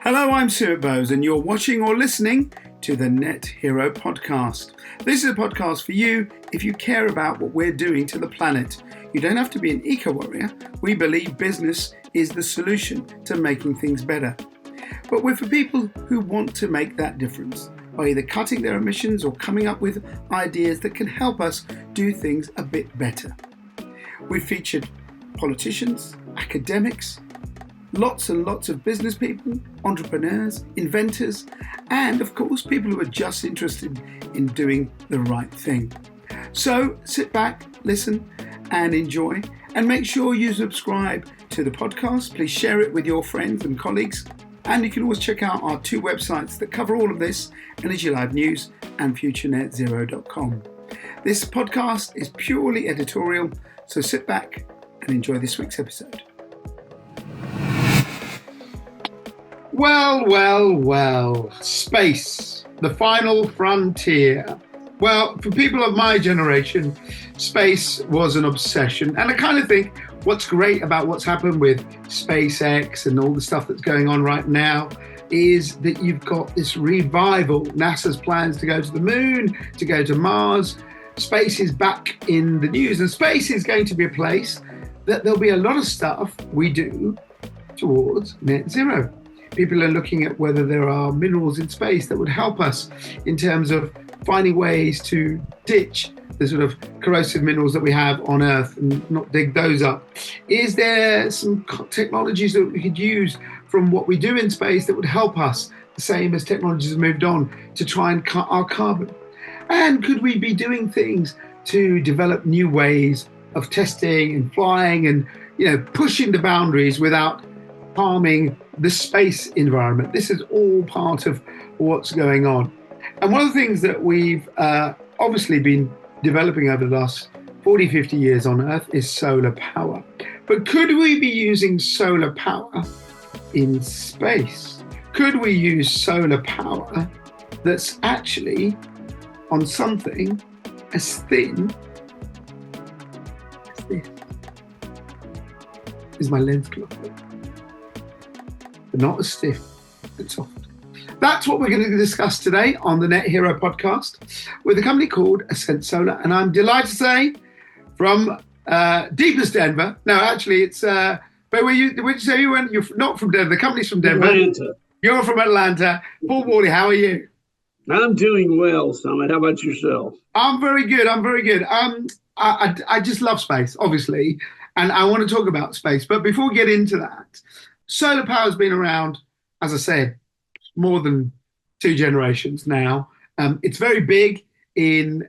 Hello, I'm Stuart Bowes, and you're watching or listening to the Net Hero podcast. This is a podcast for you if you care about what we're doing to the planet. You don't have to be an eco-warrior. We believe business is the solution to making things better. But we're for people who want to make that difference by either cutting their emissions or coming up with ideas that can help us do things a bit better. We've featured politicians, academics, lots and lots of business people, entrepreneurs, inventors, and of course people who are just interested in doing the right thing. So sit back, listen and enjoy, and make sure you subscribe to the podcast. Please share it with your friends and colleagues, and you can always check out our two websites that cover all of this, Energy Live News and FutureNetZero.com. This podcast is purely editorial, so sit back and enjoy this week's episode. Well, space, the final frontier. Well, for people of my generation, space was an obsession. And I kind of think what's great about what's happened with SpaceX and all the stuff that's going on right now is that you've got this revival. NASA's plans to go to the moon, to go to Mars. Space is back in the news, and space is going to be a place that there'll be a lot of stuff we do towards net zero. People are looking at whether there are minerals in space that would help us in terms of finding ways to ditch the sort of corrosive minerals that we have on Earth and not dig those up. Is there some technologies that we could use from what we do in space that would help us, the same as technologies have moved on, to try and cut our carbon? And could we be doing things to develop new ways of testing and flying and, pushing the boundaries without harming the space environment? This is all part of what's going on. And one of the things that we've obviously been developing over the last 40, 50 years on Earth is solar power. But could we be using solar power in space? Could we use solar power that's actually on something as thin as this? Is my lens cloth? But not as stiff and soft. That's what we're going to discuss today on the Net Hero podcast with a company called Ascent Solar. And I'm delighted to say from deepest Denver. No, actually, it's, where were you? Where did you say you went? You're not from Denver. The company's from Denver. Atlanta. You're from Atlanta. Paul Worley, how are you? I'm doing well, Summit. How about yourself? I'm very good. I just love space, obviously. And I want to talk about space. But before we get into that, solar power has been around, as I said, more than 2 generations now. It's very big in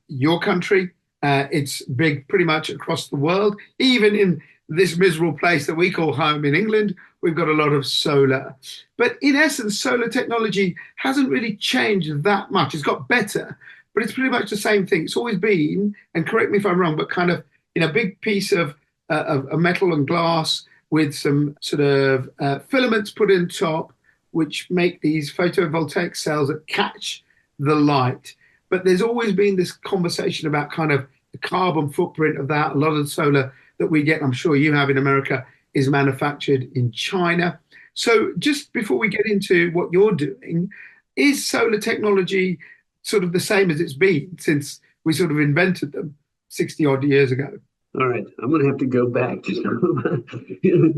your country. It's big pretty much across the world. Even in this miserable place that we call home in England, we've got a lot of solar. But in essence, solar technology hasn't really changed that much. It's got better, but it's pretty much the same thing. It's always been, and correct me if I'm wrong, but kind of in a big piece of metal and glass with some sort of filaments put in top, which make these photovoltaic cells that catch the light. But there's always been this conversation about kind of the carbon footprint of that. A lot of the solar that we get, I'm sure you have in America, is manufactured in China. So just before we get into what you're doing, is solar technology sort of the same as it's been since we sort of invented them 60 odd years ago? All right, I'm going to have to go back to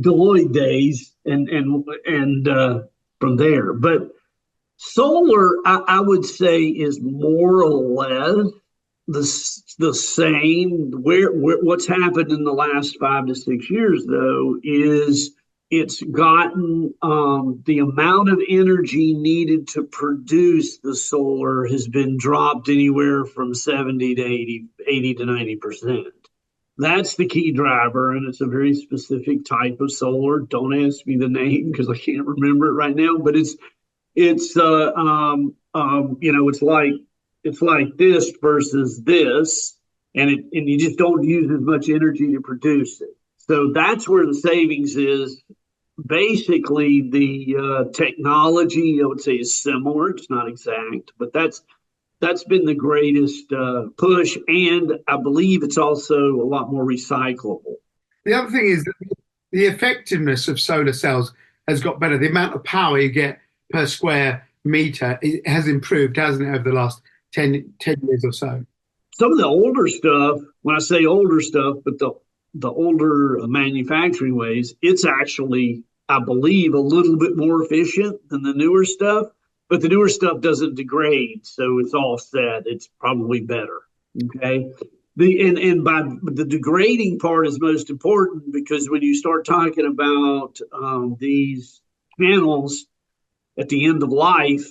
Deloitte days and from there. But solar, I would say, is more or less the same. What's happened in the last 5 to 6 years, though, is it's gotten the amount of energy needed to produce the solar has been dropped anywhere from 70 to 80 to 90%. That's the key driver, and it's a very specific type of solar. Don't ask me the name because I can't remember it right now. But it's like this versus this, and you just don't use as much energy to produce it. So that's where the savings is. Basically, the technology I would say is similar. It's not exact, but that's been the greatest push, and I believe it's also a lot more recyclable. The other thing is that the effectiveness of solar cells has got better. The amount of power you get per square meter has improved, hasn't it, over the last 10 years or so? Some of the older stuff, when I say older stuff, but the older manufacturing ways, it's actually, I believe, a little bit more efficient than the newer stuff. But the newer stuff doesn't degrade, so it's all set. It's probably better. Okay. And by the degrading part is most important, because when you start talking about these panels at the end of life,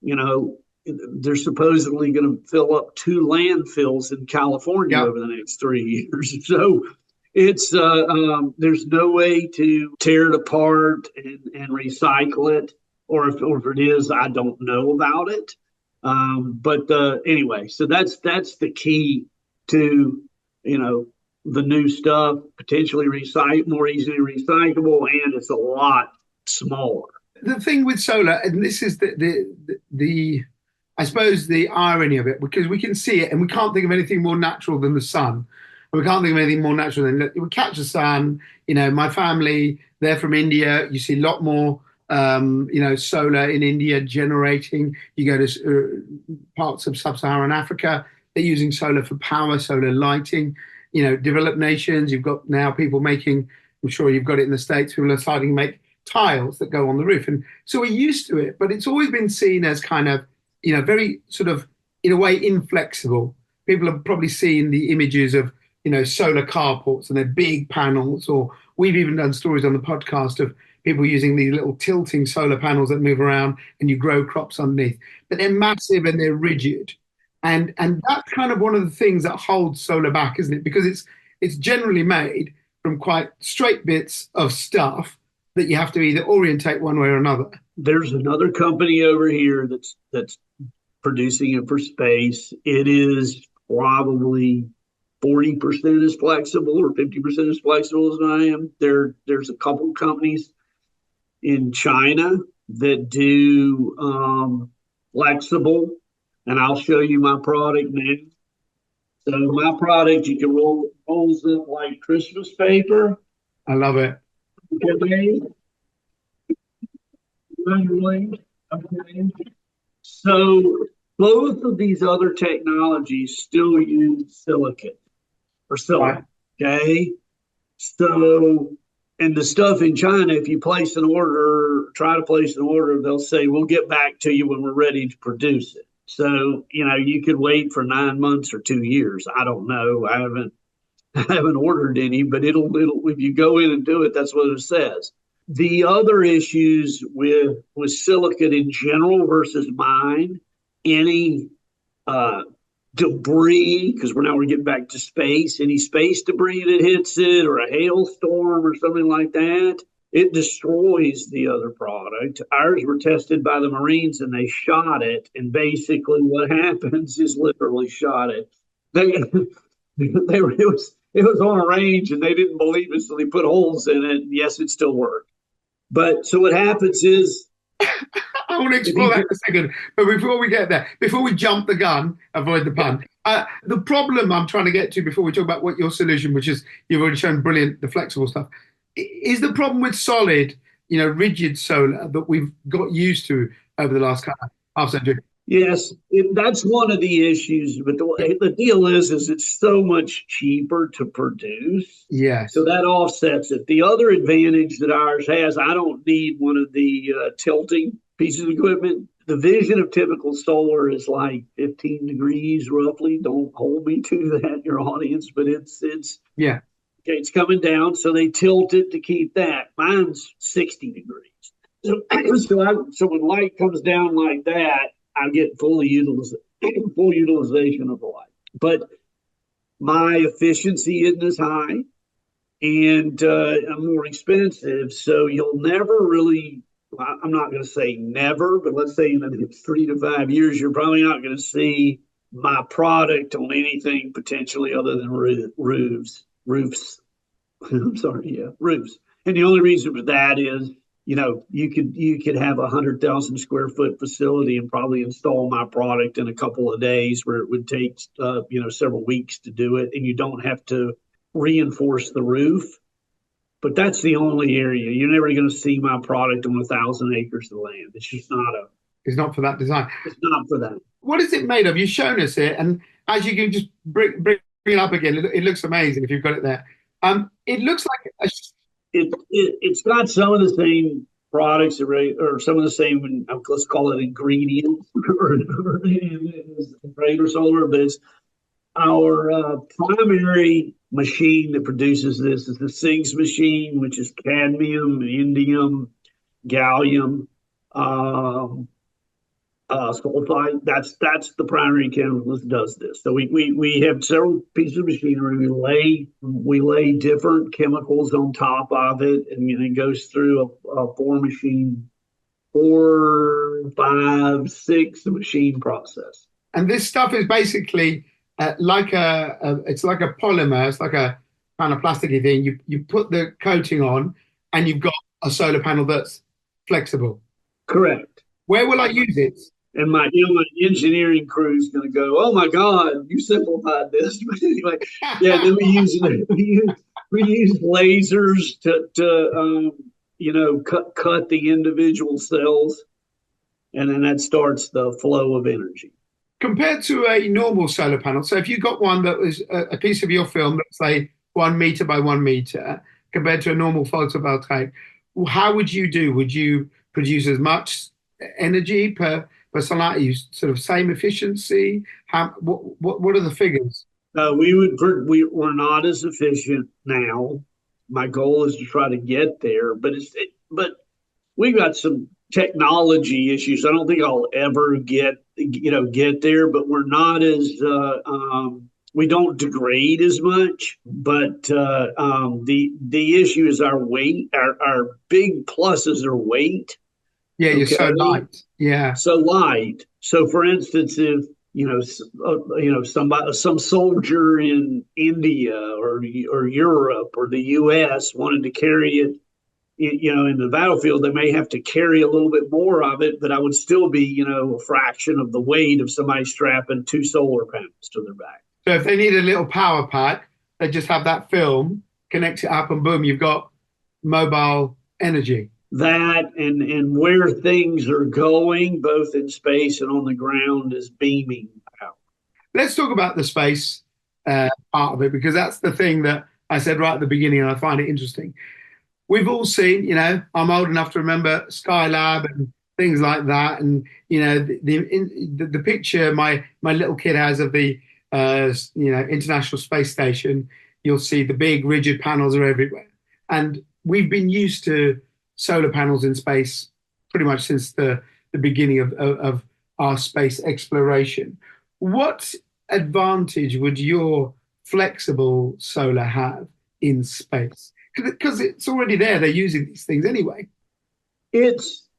you know, they're supposedly going to fill up 2 landfills in California over the next 3 years. So it's there's no way to tear it apart and recycle it, or if it is, I don't know about it. But anyway, so that's the key to, you know, the new stuff, potentially more easily recyclable, and it's a lot smaller. The thing with solar, and this is the I suppose the irony of it, because we can see it and we can't think of anything more natural than the sun. And we can't think of anything more natural than we catch the sun. You know, my family, they're from India. You see a lot more, solar in India generating. You go to parts of sub-Saharan Africa, they're using solar for power, solar lighting. You know, developed nations, you've got now people making, I'm sure you've got it in the States, people are starting to make tiles that go on the roof. And so we're used to it, but it's always been seen as kind of, you know, very sort of, in a way, inflexible. People have probably seen the images of, you know, solar carports and their big panels, or we've even done stories on the podcast of people using these little tilting solar panels that move around and you grow crops underneath. But they're massive and they're rigid. And that's kind of one of the things that holds solar back, isn't it? Because it's generally made from quite straight bits of stuff that you have to either orientate one way or another. There's another company over here that's producing it for space. It is probably 40% as flexible or 50% as flexible as I am. There's a couple companies in China that do flexible, and I'll show you my product now. So my product, you can rolls up like Christmas paper. I love it. Okay. Okay. So both of these other technologies still use silicon or silicon. Okay. So, and the stuff in China, if you place an order, try to place an order, they'll say, we'll get back to you when we're ready to produce it. So, you know, you could wait for 9 months or 2 years. I don't know. I haven't ordered any, but it'll if you go in and do it, that's what it says. The other issues with silicon in general versus mine, any debris, because we're getting back to space, any space debris that hits it, or a hailstorm or something like that, it destroys the other product. Ours were tested by the Marines and they shot it. And basically what happens is literally shot it. It was on a range and they didn't believe it, so they put holes in it. And yes, it still worked. But so what happens is, I want to explore that in a second. But before we get there, before we jump the gun, avoid the pun. The problem I'm trying to get to before we talk about what your solution, which is you've already shown brilliant, the flexible stuff, is the problem with solid, you know, rigid solar that we've got used to over the last half century. Yes, that's one of the issues. But the deal is it's so much cheaper to produce. Yes. So that offsets it. The other advantage that ours has, I don't need one of the tilting pieces of equipment. The vision of typical solar is like 15 degrees roughly. Don't hold me to that, your audience, but it's yeah. Okay, it's coming down, so they tilt it to keep that. Mine's 60 degrees. So when light comes down like that, I get full utilization of the light. But my efficiency isn't as high, and I'm more expensive. So you'll never really, I'm not going to say never, but let's say in the next 3 to 5 years, you're probably not going to see my product on anything potentially other than roofs. I'm sorry, yeah, roofs. And the only reason for that is, you know, you could have 100,000 square foot facility and probably install my product in a couple of days, where it would take several weeks to do it, and you don't have to reinforce the roof. but that's the only area. You're never going to see my product on 1,000 acres of land. It's just not a. It's not for that design. It's not for that. What is it made of? You've shown us it, and as you can just bring it up again, it looks amazing if you've got it there. It looks like a, It's got some of the same products or some of the same, let's call it ingredients regular solar, but it's our primary machine that produces this is the SIGS machine, which is cadmium, indium, gallium, um, sulfide. That's the primary chemical that does this. So we have several pieces of machinery. We lay different chemicals on top of it, and it goes through a four, five, six machine process. and this stuff is basically like it's like a polymer. It's like a kind of plasticky thing. You put the coating on, and you've got a solar panel that's flexible. Correct. Where will I use it? And my engineering crew is going to go, "Oh my God, you simplified this." But anyway, yeah. Then we use lasers to cut the individual cells, and then that starts the flow of energy. Compared to a normal solar panel, so if you got one that was a piece of your film that's say 1 meter by 1 meter, compared to a normal photovoltaic, how would you do? Would you produce as much energy per solar? You sort of same efficiency? What are the figures? We're not as efficient now. My goal is to try to get there, but we've got some technology issues. I don't think I'll ever get there, but we're not as we don't degrade as much. But the issue is our weight. Our big pluses are weight. Yeah, you're so light. Yeah, so light. So, for instance, if some soldier in India or Europe or the U.S. wanted to carry it, in the battlefield, they may have to carry a little bit more of it, but I would still be, a fraction of the weight of somebody strapping 2 solar panels to their back. so if they need a little power pack, they just have that film, connect it up, and boom, you've got mobile energy. That and where things are going, both in space and on the ground, is beaming out. Let's talk about the space part of it, because that's the thing that I said right at the beginning, and I find it interesting. We've all seen, I'm old enough to remember Skylab and things like that, and the picture my little kid has of the International Space Station. You'll see the big rigid panels are everywhere, and we've been used to solar panels in space pretty much since the beginning of our space exploration. What advantage would your flexible solar have in space? Because it's already there. They're using these things anyway.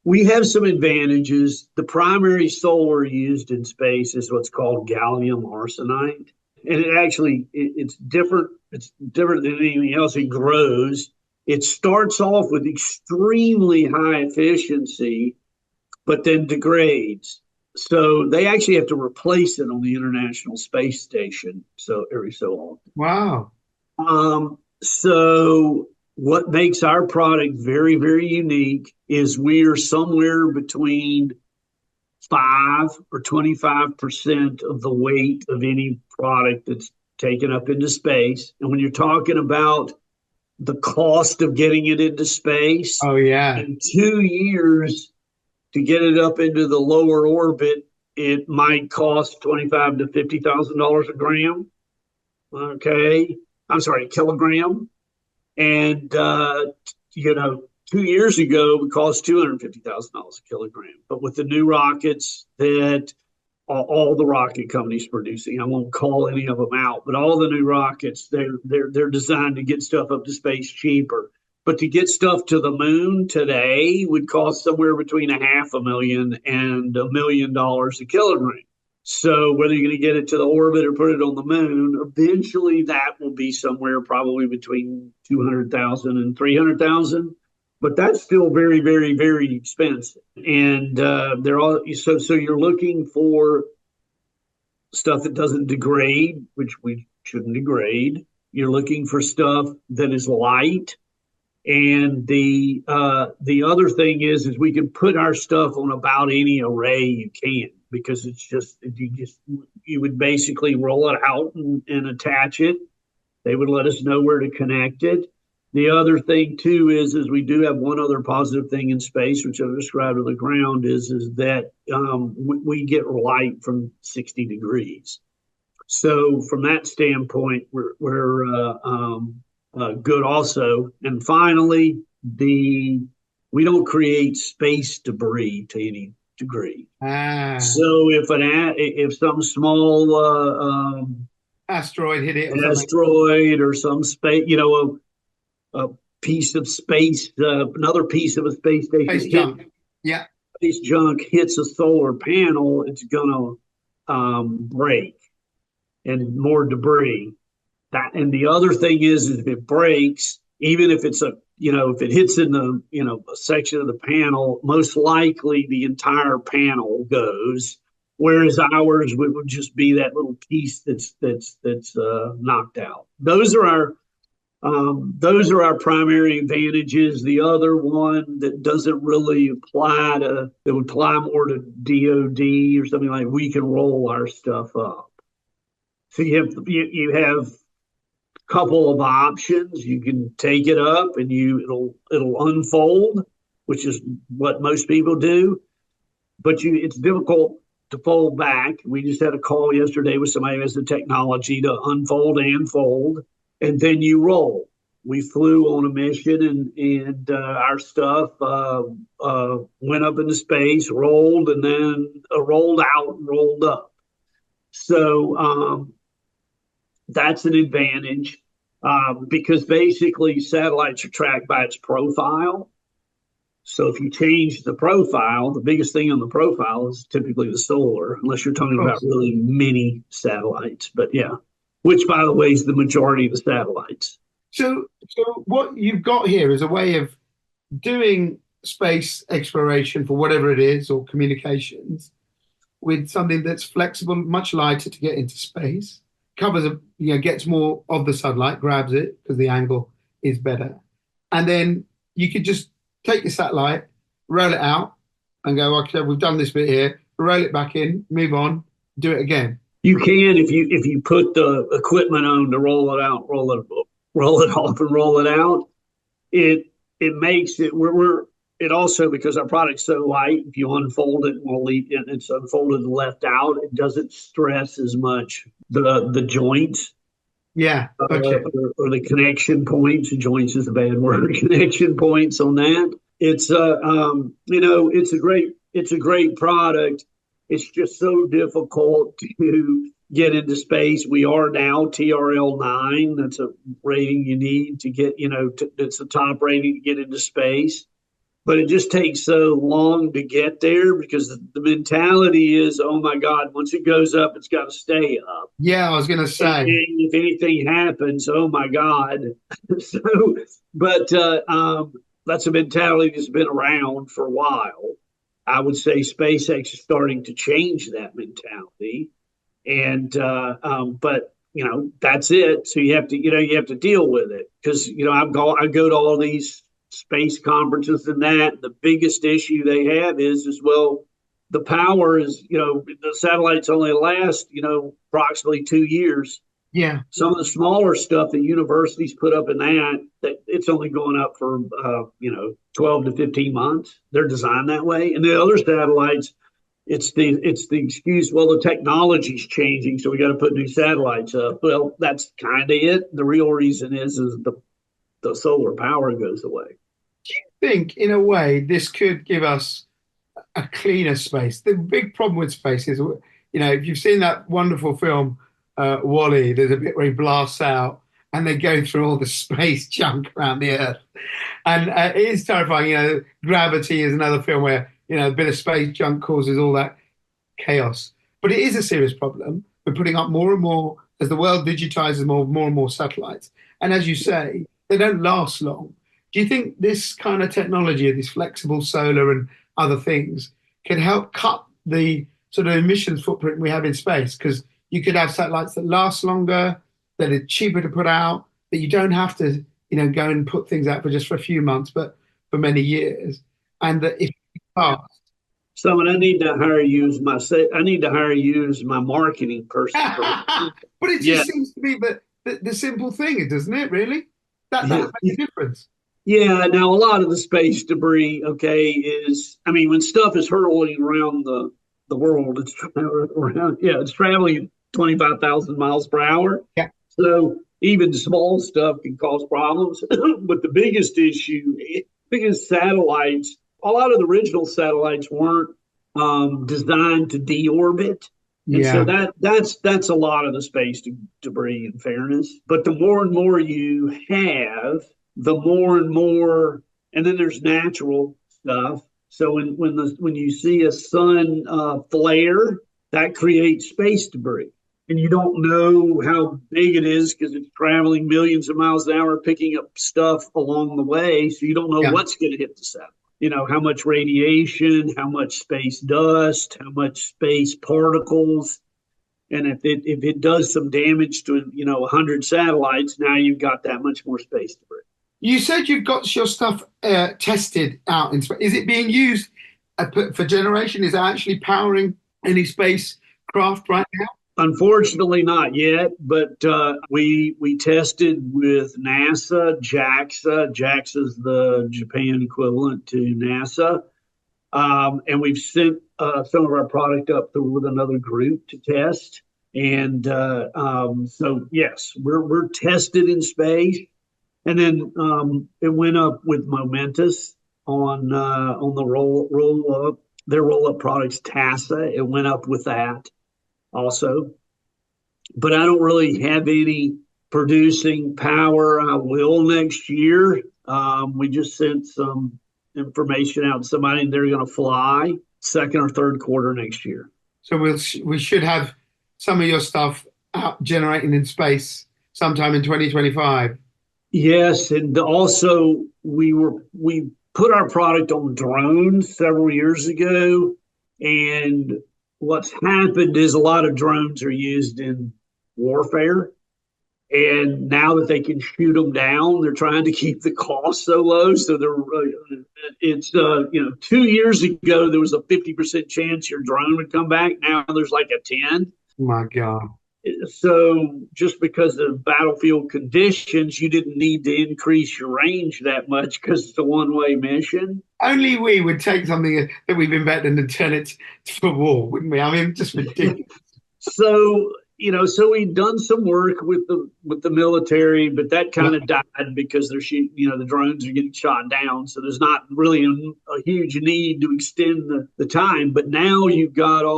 We have some advantages. The primary solar used in space is what's called gallium arsenide. And it's different. It's different than anything else. It grows. It starts off with extremely high efficiency, but then degrades. So they actually have to replace it on the International Space Station every so often. Wow. So what makes our product very, very unique is we are somewhere between 5 or 25% of the weight of any product that's taken up into space. And when you're talking about the cost of getting it into space. Oh, yeah. In 2 years to get it up into the lower orbit, it might cost $25,000 to $50,000 a gram. Okay. I'm sorry, kilogram. And, 2 years ago, it cost $250,000 a kilogram. But with the new rockets that all the rocket companies producing, I won't call any of them out, but all the new rockets, they're designed to get stuff up to space cheaper. But to get stuff to the moon today would cost somewhere between $500,000 and $1 million a kilogram. So whether you're going to get it to the orbit or put it on the moon, eventually that will be somewhere probably between 200,000 and 300,000. But that's still very, very, very expensive. And they're all so you're looking for stuff that doesn't degrade, which we shouldn't degrade. You're looking for stuff that is light. And the other thing is we can put our stuff on about any array you can, because it's just you would basically roll it out and attach it. They would let us know where to connect it. The other thing too is we do have one other positive thing in space, which I've described to the ground, is that we get light from 60 degrees. So from that standpoint, we're good also. And finally, we don't create space debris to any degree. So if some small asteroid hit it, or some space, a piece of space, another piece of a space station, space junk hits a solar panel, it's gonna break, and more debris. And the other thing is if it breaks, even if it's if it hits in the a section of the panel, most likely the entire panel goes. Whereas ours would just be that little piece that's knocked out. Those are our primary advantages. The other one that doesn't really apply that would apply more to DoD or something like, we can roll our stuff up. So you have a couple of options. You can take it up and it'll unfold, which is what most people do. But it's difficult to fold back. We just had a call yesterday with somebody who has the technology to unfold and fold, and then you roll. We flew on a mission, and our stuff went up into space, rolled, and then rolled out and rolled up. So that's an advantage because basically satellites are tracked by its profile. So if you change the profile, the biggest thing on the profile is typically the solar, unless you're talking about really mini satellites. But yeah, which, by the way, is the majority of the satellites. So what you've got here is a way of doing space exploration for whatever it is, or communications, with something that's flexible, much lighter to get into space, covers gets more of the sunlight, grabs it because the angle is better, and then you could just take your satellite, roll it out, and go, okay, we've done this bit here, roll it back in, move on, do it again. You can if you put the equipment on to roll it out, roll it off, and roll it out. It makes it it also, because our product's so light, if you unfold it and it's unfolded and left out, it doesn't stress as much the joints. Yeah. Okay. Or the connection points. Joints is a bad word. Connection points on that. It's it's a great product. It's just so difficult to get into space. We are now TRL 9. That's a rating you need to get. It's the top rating to get into space. But it just takes so long to get there because the mentality is, oh my God, once it goes up, it's got to stay up. Yeah, I was going to say. And if anything happens, oh my God. But that's a mentality that's been around for a while. I would say SpaceX is starting to change that mentality. And but that's it. So you have to deal with it because I go to all these space conferences and that. The biggest issue they have is the power is, the satellites only last, approximately 2 years. Yeah. Some of the smaller stuff that universities put up in that it's only going up for, 12 to 15 months. They're designed that way. And the other satellites, it's the excuse, well, the technology's changing, so we got to put new satellites up. Well, that's kind of it. The real reason is the solar power goes away. Do you think, in a way, this could give us a cleaner space? The big problem with space is, if you've seen that wonderful film, WALL-E, there's a bit where he blasts out and they go through all the space junk around the Earth. And it is terrifying. Gravity is another film where, a bit of space junk causes all that chaos. But it is a serious problem. We're putting up more and more, as the world digitizes more and more satellites. And as you say, they don't last long. Do you think this kind of technology, this flexible solar and other things, can help cut the sort of emissions footprint we have in space? Because you could have satellites that last longer, that are cheaper to put out, that you don't have to go and put things out for a few months, but for many years. And that if So I need to hire you as I need to hire you as my marketing person for. but it Yeah, just seems to be the simple thing, doesn't it? Really, that yeah, makes a difference. yeah. Now a lot of the space debris, okay, is I mean when stuff is hurtling around the world, it's around yeah, it's traveling 25,000 miles per hour. Yeah, So even small stuff can cause problems. But the biggest issue, biggest satellites, a lot of the original satellites weren't designed to deorbit. And so yeah, that's a lot of the space debris, in fairness. But the more and more you have, the more and more, and then there's natural stuff. So when you see a sun flare, that creates space debris, and you don't know how big it is because it's traveling millions of miles an hour, picking up stuff along the way. So you don't know yeah. what's going to hit the satellite. How much radiation, how much space dust, how much space particles. And if it does some damage to 100 satellites, now you've got that much more space debris. You said you've got your stuff tested out in space. Is it being used for generation? Is it actually powering any spacecraft right now? Unfortunately, not yet, but we tested with NASA, JAXA. JAXA is the Japan equivalent to NASA, and we've sent some of our product up with another group to test. And so, yes, we're tested in space, and then it went up with Momentus on the roll up their roll up products TASA. It went up with that also, but I don't really have any producing power. I will next year. We just sent some information out to somebody, and they're going to fly second or third quarter next year. So we should have some of your stuff out generating in space sometime in 2025. Yes, and also we put our product on drones several years ago, and what's happened is a lot of drones are used in warfare. And now that they can shoot them down, they're trying to keep the cost so low. So it's 2 years ago there was a 50% chance your drone would come back. Now there's like a 10. Oh my God. So just because of battlefield conditions, you didn't need to increase your range that much because it's a one-way mission. Only we would take something that we've invented and turn it for war, wouldn't we? I mean, just ridiculous. So we've done some work with the military, but that kind of died because they're shooting, the drones are getting shot down. So there's not really a huge need to extend the time. But now you've got a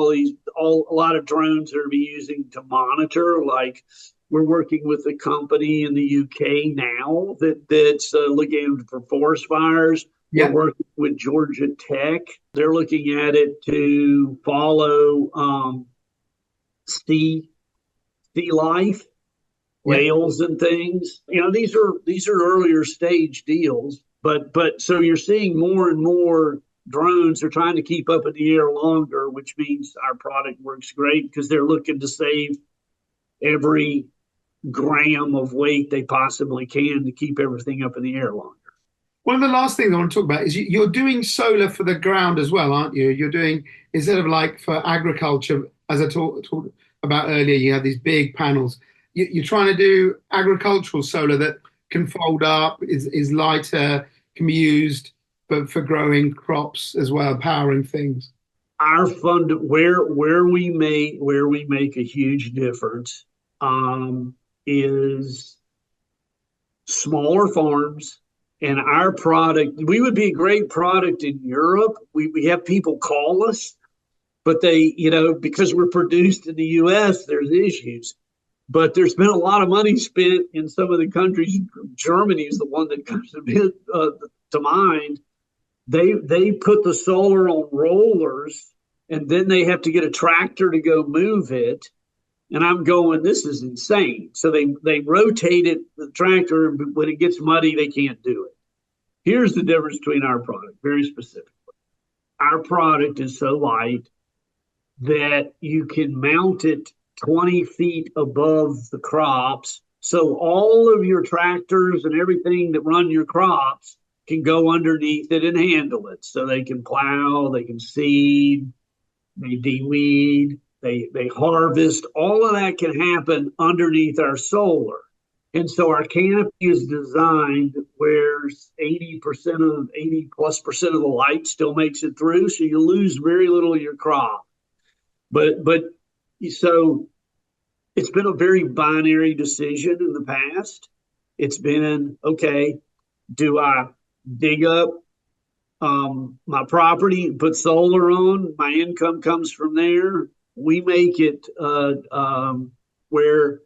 lot of drones that are being using to monitor. Like we're working with a company in the UK now that's looking for forest fires. Yeah. We're working with Georgia Tech. They're looking at it to follow sea life, whales and things. These are earlier stage deals, but so you're seeing more and more drones are trying to keep up in the air longer, which means our product works great because they're looking to save every gram of weight they possibly can to keep everything up in the air longer. One of the last things I want to talk about is you're doing solar for the ground as well, aren't you? You're doing, instead of like for agriculture, as I talked about earlier, you have these big panels. You're trying to do agricultural solar that can fold up, is lighter, can be used for growing crops as well, powering things. Our fund where we make a huge difference is smaller farms. And our product, we would be a great product in Europe. We have people call us, but they, because we're produced in the U.S., there's issues. But there's been a lot of money spent in some of the countries. Germany is the one that comes to mind. They put the solar on rollers, and then they have to get a tractor to go move it. And I'm going, this is insane. So they rotate it, the tractor, and when it gets muddy, they can't do it. Here's the difference between our product, very specifically. Our product is so light that you can mount it 20 feet above the crops So all of your tractors and everything that run your crops can go underneath it and handle it. So they can plow, they can seed, they de-weed, they harvest. All of that can happen underneath our solar. And so our canopy is designed where 80 plus percent of the light still makes it through. So you lose very little of your crop. But so it's been a very binary decision in the past. It's been, okay, do I dig up my property, put solar on, my income comes from there? We make it where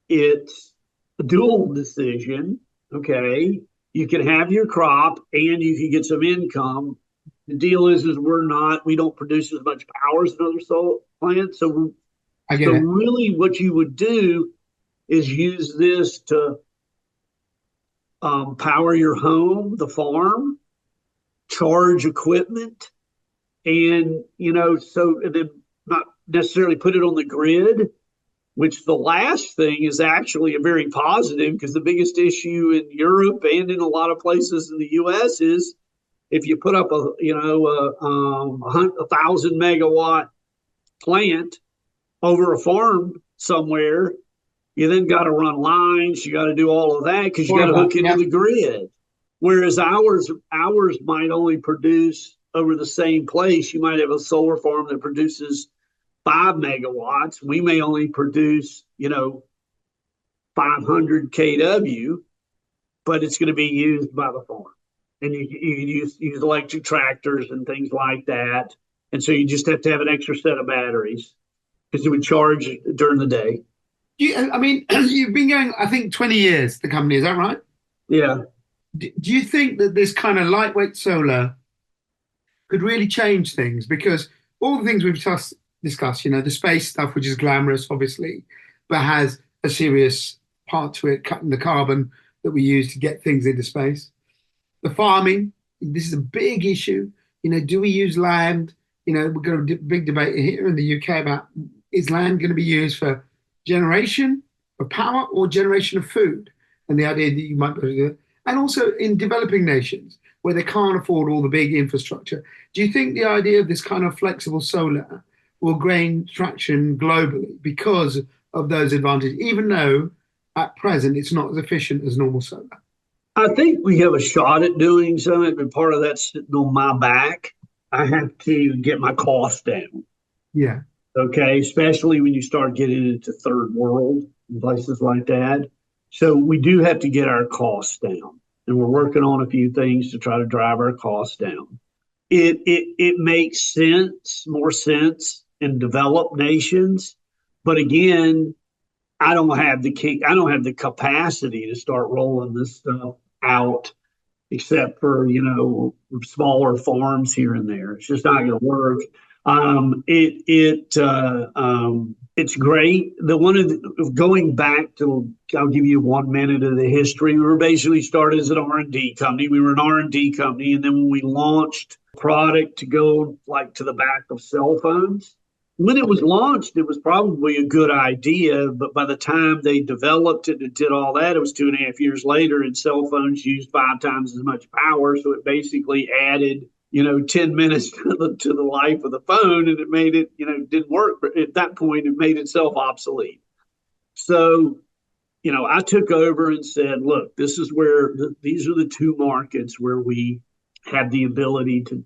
it's a dual decision. Okay, you can have your crop and you can get some income. The deal is we don't produce as much power as another solar plant. So really what you would do is use this to power your home, the farm, charge equipment, and then not necessarily put it on the grid, which the last thing is actually a very positive, because the biggest issue in Europe and in a lot of places in the US is if you put up a 1,000 megawatt plant over a farm somewhere, you then got to run lines, you got to do all of that because you got to hook into the grid. Whereas ours might only produce over the same place. You might have a solar farm that produces 5 megawatts. We may only produce, 500 kW, but it's going to be used by the farm. And you use electric tractors and things like that. And so you just have to have an extra set of batteries because it would charge during the day. You've been going, I think, 20 years, the company, is that right? Yeah. Do you think that this kind of lightweight solar could really change things? Because all the things we've just discussed, the space stuff, which is glamorous, obviously, but has a serious part to it, cutting the carbon that we use to get things into space. The farming, this is a big issue. Do we use land? We've got a big debate here in the UK about, is land going to be used for generation of power or generation of food? And the idea that you might be able to do it. And also in developing nations where they can't afford all the big infrastructure. Do you think the idea of this kind of flexible solar will gain traction globally because of those advantages, even though at present it's not as efficient as normal solar? I think we have a shot at doing something, but part of that's sitting on my back. I have to get my costs down. Yeah. Okay. Especially when you start getting into third world and places like that. So we do have to get our costs down, and we're working on a few things to try to drive our costs down. It makes more sense in developed nations, but again, I don't have the capacity to start rolling this stuff out, except for smaller farms here and there. It's just not going to work. It's great. Going back to, I'll give you 1 minute of the history. We were basically started as an R&D company. We were an R&D company, and then when we launched a product to go like to the back of cell phones, when it was launched, it was probably a good idea, but by the time they developed it and did all that, it was 2.5 years later, and cell phones used 5 times as much power. So it basically added 10 minutes to the life of the phone, and it made it, didn't work. But at that point, it made itself obsolete. So, I took over and said, look, this is where these are the 2 markets where we have the ability to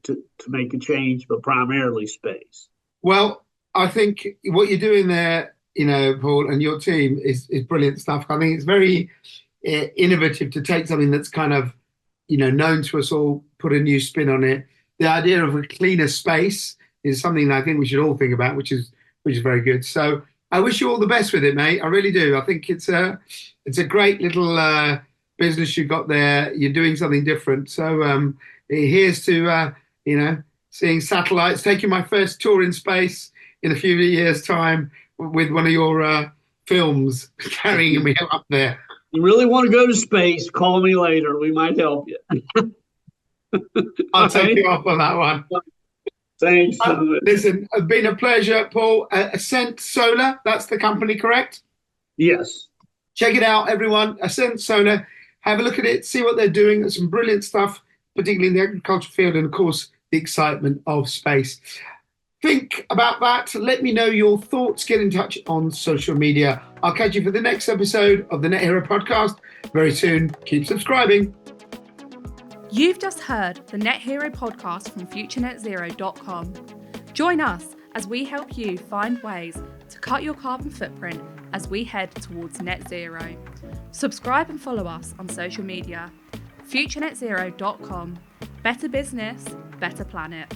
make a change, but primarily space. Well, I think what you're doing there, Paul, and your team is brilliant stuff. I think it's very innovative to take something that's kind of, known to us all, put a new spin on it. The idea of a cleaner space is something that I think we should all think about, which is very good. So I wish you all the best with it, mate. I really do. I think it's a great little business you got there. You're doing something different. So here's to seeing satellites, taking my first tour in space in a few years' time with one of your films carrying me up there. You really want to go to space, call me later. We might help you. I'll take you off on that one. Thanks. Listen, it's been a pleasure, Paul. Ascent Solar, that's the company, correct? Yes. Check it out, everyone. Ascent Solar. Have a look at it, see what they're doing. There's some brilliant stuff, particularly in the agricultural field, and of course, the excitement of space. Think about that. Let me know your thoughts. Get in touch on social media. I'll catch you for the next episode of the Net Hero podcast very soon. Keep subscribing. You've just heard the Net Hero podcast from FutureNetZero.com. Join us as we help you find ways to cut your carbon footprint as we head towards net zero. Subscribe and follow us on social media. FutureNetZero.com. Better business, better planet.